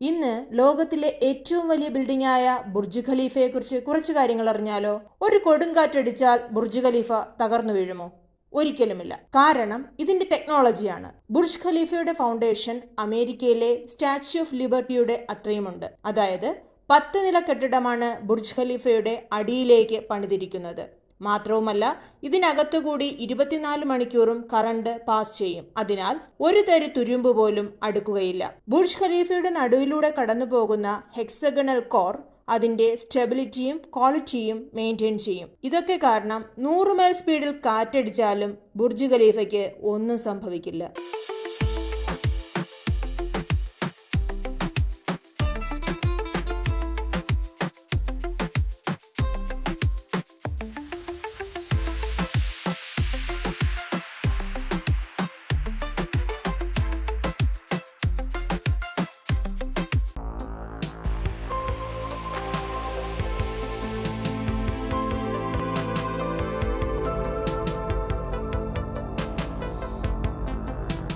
ഇന്ന് ലോകത്തിലെ ഏറ്റവും വലിയ ബിൽഡിംഗ് ആയ ബുർജ് ഖലീഫയെ കുറിച്ച് കുറച്ചു കാര്യങ്ങൾ അറിഞ്ഞാലോ? ഒരു കൊടുങ്കാറ്റടിച്ചാൽ ബുർജ് ഖലീഫ തകർന്നു വീഴുമോ? ഒരിക്കലുമില്ല. കാരണം ഇതിന്റെ ടെക്നോളജിയാണ്. ബുർജ് ഖലീഫയുടെ ഫൗണ്ടേഷൻ അമേരിക്കയിലെ സ്റ്റാച്യു ഓഫ് ലിബർട്ടിയുടെ അത്രയുമുണ്ട്. അതായത് 10 നില കെട്ടിടമാണ് ബുർജ് ഖലീഫയുടെ അടിയിലേക്ക് പണിതിരിക്കുന്നത്. മാത്രവുമല്ല, ഇതിനകത്തുകൂടി 24 മണിക്കൂറും കറണ്ട് പാസ് ചെയ്യും. അതിനാൽ ഒരു തരി തുരുമ്പ് പോലും അടുക്കുകയില്ല. ബുർജ് ഖലീഫയുടെ നടുവിലൂടെ കടന്നു പോകുന്ന ഹെക്സഗണൽ കോർ അതിന്റെ സ്റ്റെബിലിറ്റിയും ക്വാളിറ്റിയും മെയിൻറ്റെയിൻ ചെയ്യും. ഇതൊക്കെ കാരണം 100 മൈൽ സ്പീഡിൽ കാറ്റടിച്ചാലും ബുർജ് ഖലീഫയ്ക്ക് ഒന്നും സംഭവിക്കില്ല.